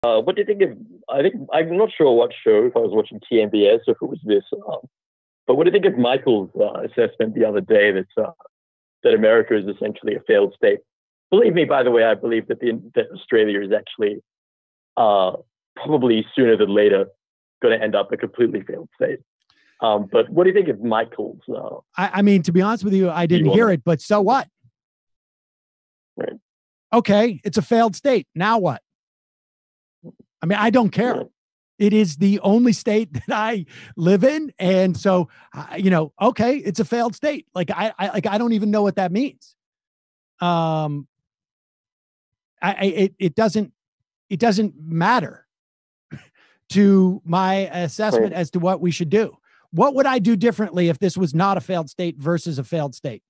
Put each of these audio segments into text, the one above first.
What do you think of? I think I'm not sure what show. If I was watching TMBS or if it was this. But what do you think of Michael's assessment the other day that America is essentially a failed state? Believe me, by the way, I believe that that Australia is actually probably sooner than later going to end up a completely failed state. But what do you think of Michael's? I mean, to be honest with you, I didn't hear it, but so what? Right. Okay, it's a failed state. Now what? I mean, I don't care. Right. It is the only state that I live in, and so okay, it's a failed state. Like I don't even know what that means. It doesn't matter to my assessment as to what we should do. What would I do differently if this was not a failed state versus a failed state?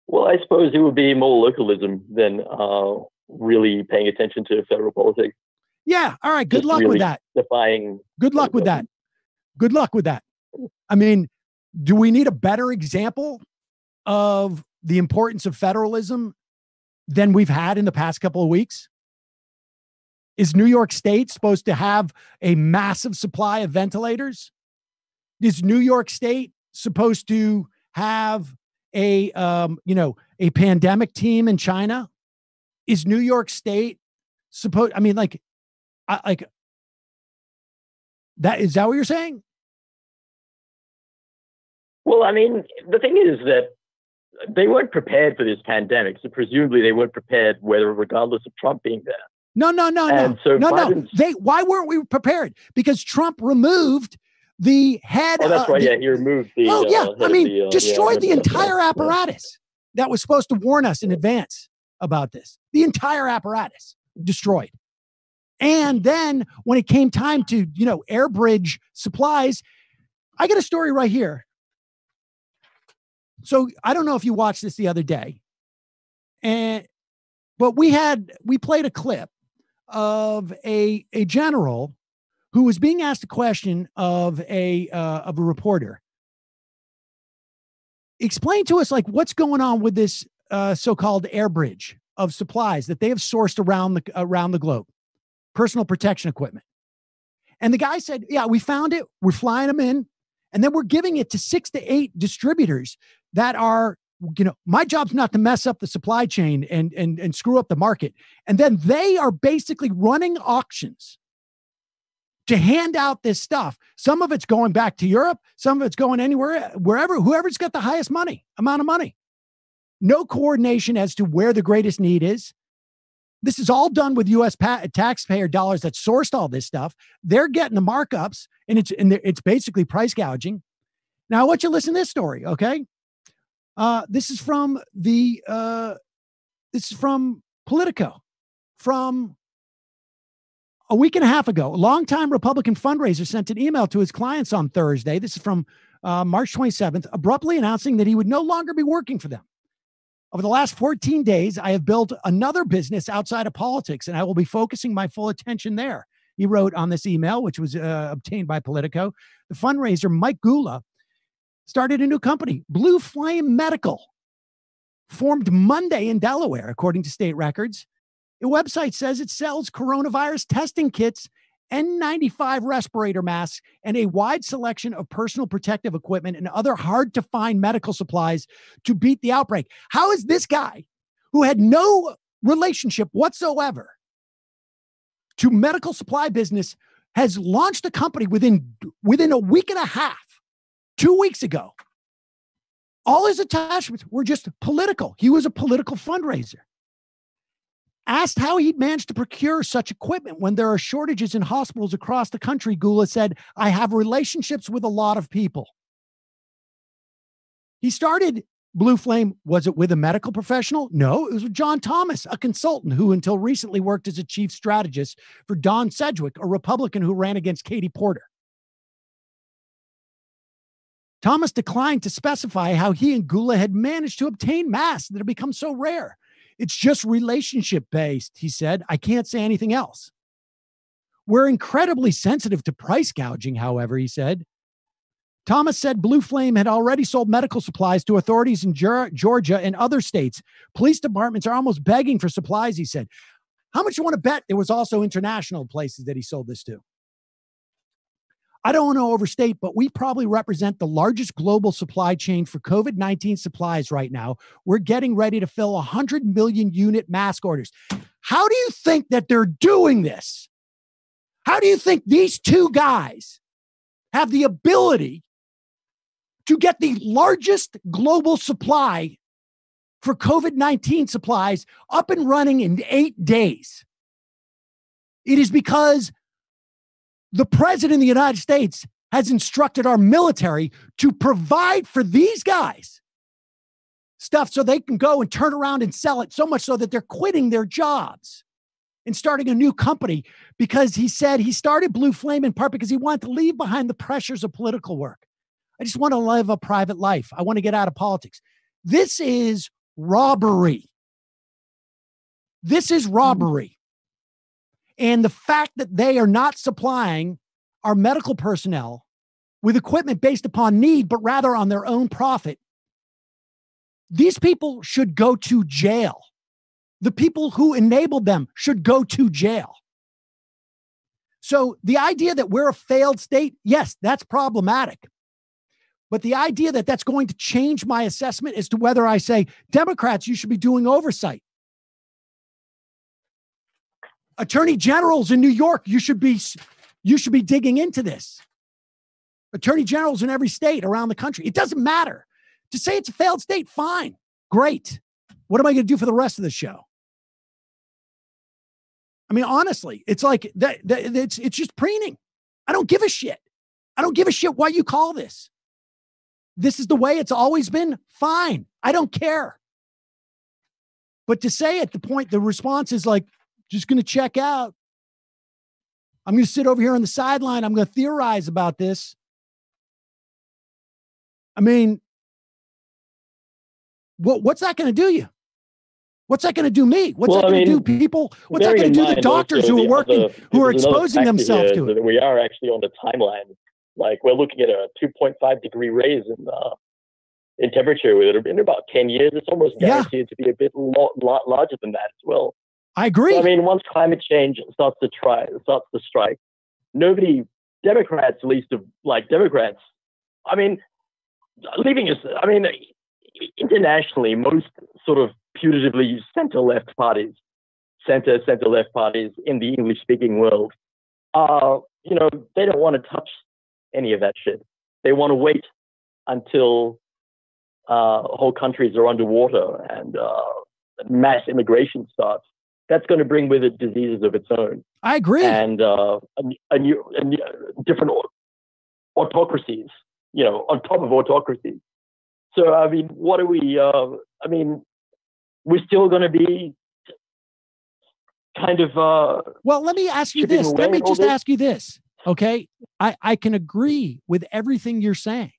Well, I suppose it would be more localism than really paying attention to federal politics. Yeah. All right. Good luck with that. Good luck with that. Good luck with that. I mean, do we need a better example of the importance of federalism than we've had in the past couple of weeks? Is New York State supposed to have a massive supply of ventilators? Is New York State supposed to have a pandemic team in China? Is New York State supposed? I mean, that is that what you're saying? Well, I mean, the thing is that they weren't prepared for this pandemic, so presumably they weren't prepared, regardless of Trump being there. No. Why weren't we prepared? Because Trump removed the head. Oh, that's right. He removed the. Oh, yeah. Destroyed the entire apparatus that was supposed to warn us in advance about this. The entire apparatus destroyed. And then when it came time to, air bridge supplies, I got a story right here. So I don't know if you watched this the other day, but we played a clip of a general who was being asked a question of a reporter. Explain to us, what's going on with this so-called air bridge of supplies that they have sourced around the globe, personal protection equipment. And the guy said, yeah, we found it. We're flying them in. And then we're giving it to 6 to 8 distributors that are, my job's not to mess up the supply chain and screw up the market. And then they are basically running auctions to hand out this stuff. Some of it's going back to Europe. Some of it's going whoever's got the highest amount of money. No coordination as to where the greatest need is. This is all done with U.S. taxpayer dollars that sourced all this stuff. They're getting the markups, and it's basically price gouging. Now, I want you to listen to this story, okay? This is from Politico from a week and a half ago. A longtime Republican fundraiser sent an email to his clients on Thursday. This is from March 27th, abruptly announcing that he would no longer be working for them. Over the last 14 days, I have built another business outside of politics, and I will be focusing my full attention there. He wrote on this email, which was obtained by Politico. The fundraiser, Mike Gula, started a new company, Blue Flame Medical, formed Monday in Delaware, according to state records. The website says it sells coronavirus testing kits, N95 respirator masks, and a wide selection of personal protective equipment and other hard-to-find medical supplies to beat the outbreak. How is this guy, who had no relationship whatsoever to medical supply business, has launched a company within a week and a half, 2 weeks ago? All his attachments were just political. He was a political fundraiser. Asked how he'd managed to procure such equipment when there are shortages in hospitals across the country, Gula said, I have relationships with a lot of people. He started Blue Flame. Was it with a medical professional? No, it was with John Thomas, a consultant who until recently worked as a chief strategist for Don Sedgwick, a Republican who ran against Katie Porter. Thomas declined to specify how he and Gula had managed to obtain masks that have become so rare. It's just relationship based, he said. I can't say anything else. We're incredibly sensitive to price gouging, however, he said. Thomas said Blue Flame had already sold medical supplies to authorities in Georgia and other states. Police departments are almost begging for supplies, he said. How much you want to bet there was also international places that he sold this to? I don't want to overstate, but we probably represent the largest global supply chain for COVID-19 supplies right now. We're getting ready to fill 100 million unit mask orders. How do you think that they're doing this? How do you think these two guys have the ability to get the largest global supply for COVID-19 supplies up and running in 8 days? It is because the president of the United States has instructed our military to provide for these guys stuff so they can go and turn around and sell it, so much so that they're quitting their jobs and starting a new company, because he said he started Blue Flame in part because he wanted to leave behind the pressures of political work. I just want to live a private life. I want to get out of politics. This is robbery. This is robbery. And the fact that they are not supplying our medical personnel with equipment based upon need, but rather on their own profit, these people should go to jail. The people who enabled them should go to jail. So the idea that we're a failed state, yes, that's problematic. But the idea that that's going to change my assessment as to whether I say, Democrats, you should be doing oversight. Attorney generals in New York, you should be digging into this. Attorney generals in every state around the country. It doesn't matter. To say it's a failed state, fine. Great. What am I going to do for the rest of the show? I mean, honestly, it's like it's just preening. I don't give a shit. I don't give a shit what you call this. This is the way it's always been. Fine. I don't care. But to say at the point, the response is like, just going to check out. I'm going to sit over here on the sideline. I'm going to theorize about this. I mean, what's that going to do you? What's that going to do me? What's that going to do people? What's that going to do the doctors who are working, who are exposing themselves to it? We are actually on the timeline. Like, we're looking at a 2.5 degree raise in temperature in about 10 years. It's almost guaranteed to be a bit larger than that as well. I agree. So, I mean, once climate change starts to strike, Democrats, I mean, internationally, most sort of putatively center-left parties in the English-speaking world, they don't want to touch any of that shit. They want to wait until whole countries are underwater and mass immigration starts. That's going to bring with it diseases of its own. I agree. And different autocracies, on top of autocracies. So, I mean, what are we, we're still going to be kind of... well, let me ask you this. Let me just ask you this, okay? I can agree with everything you're saying,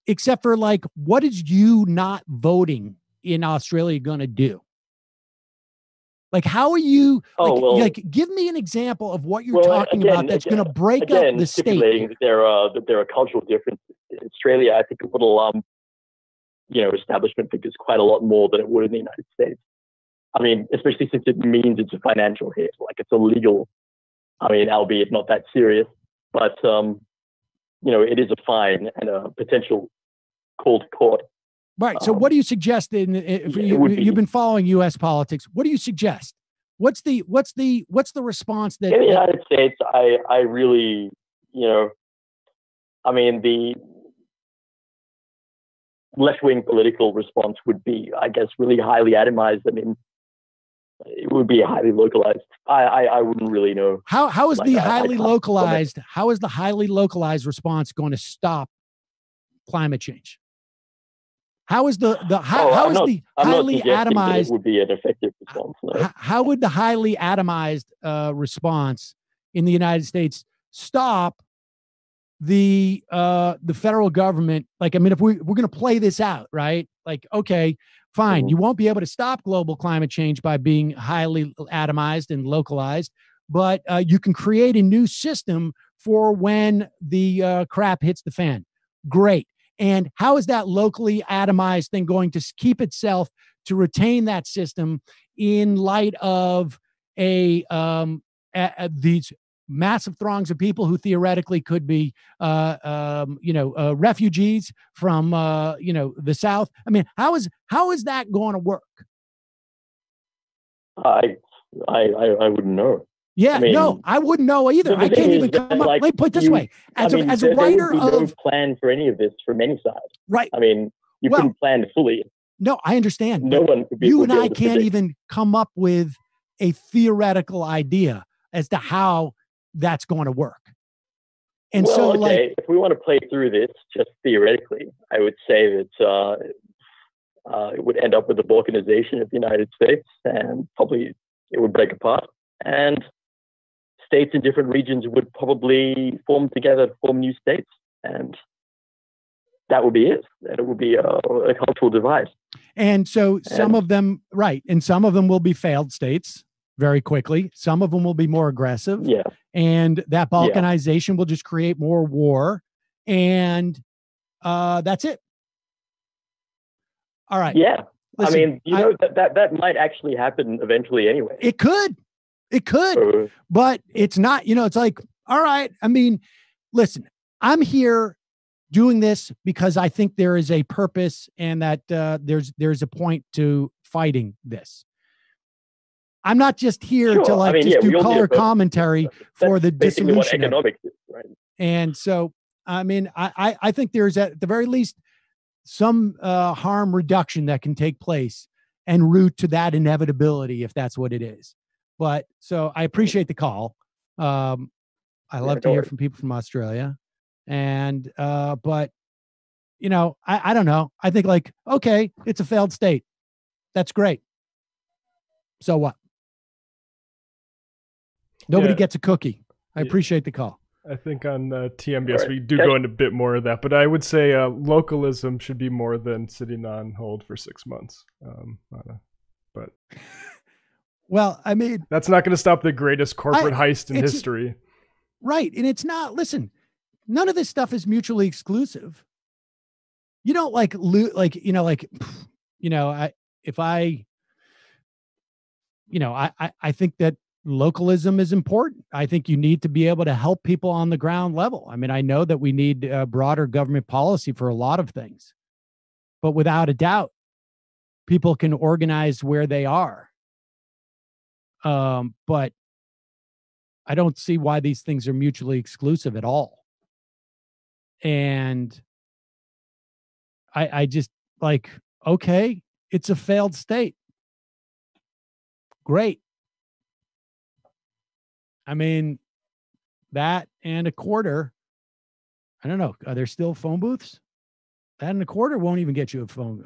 except for, like, what is you not voting in Australia going to do? Like, how are you, give me an example of what you're talking about that's going to break up the state. That there are cultural differences. In Australia, I think a little, establishment figures quite a lot more than it would in the United States. I mean, especially since it means it's a financial hit, like it's illegal. I mean, albeit not that serious, but, it is a fine and a potential call to court. Right. So what do you suggest you've been following U.S. politics? What do you suggest? What's the response that... In the United States, I really, the left-wing political response would be, I guess, really highly atomized. I mean, it would be highly localized. I wouldn't really know. How is the highly localized response going to stop climate change? How is the highly atomized would be an effective response? No. How would the highly atomized response in the United States stop the federal government? Like, I mean, if we're going to play this out, right? Like, okay, fine, you won't be able to stop global climate change by being highly atomized and localized, but you can create a new system for when the crap hits the fan. Great. And how is that locally atomized thing going to keep itself to retain that system in light of these massive throngs of people who theoretically could be, refugees from, the South. I mean, how is that going to work? I wouldn't know. Yeah, I mean, no, I wouldn't know either. I can't even come up. Let me put it this way: as a there writer would be no plan for any of this from any side. Right. I mean, you couldn't plan fully. No, I understand. No one could be. You and I can't even come up with a theoretical idea as to how that's going to work. And if we want to play through this just theoretically, I would say that it would end up with the balkanization of the United States, and probably it would break apart, and states in different regions would probably form together to form new states, and that would be it. And it would be a cultural divide. And so some of them, right, and some of them will be failed states very quickly. Some of them will be more aggressive. Yeah. And that balkanization will just create more war. And that's it. All right. Yeah. Listen, I mean, that might actually happen eventually anyway. It could. But it's not, it's like, all right. I mean, listen, I'm here doing this because I think there is a purpose and that there's a point to fighting this. I'm not just here to do color commentary for the dissolution. What economics is, right? And so, I mean, I think there's at the very least some harm reduction that can take place en route to that inevitability, if that's what it is. But so I appreciate the call. I love to hear from people from Australia. And, but, I don't know. I think okay, it's a failed state. That's great. So what? Nobody gets a cookie. I appreciate the call. I think on TMBS we do go into a bit more of that, but I would say localism should be more than sitting on hold for 6 months. But well, I mean, that's not going to stop the greatest corporate heist in history. Right. And it's not, listen, none of this stuff is mutually exclusive. You don't I think that localism is important. I think you need to be able to help people on the ground level. I mean, I know that we need broader government policy for a lot of things, but without a doubt, people can organize where they are. But I don't see why these things are mutually exclusive at all. And I just okay, it's a failed state. Great. I mean, that and a quarter. I don't know. Are there still phone booths? That and a quarter won't even get you a phone,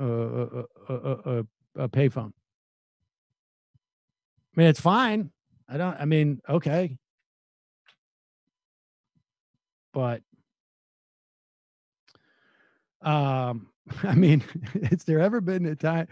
a payphone. I mean, it's fine. Okay. But, has there ever been a time,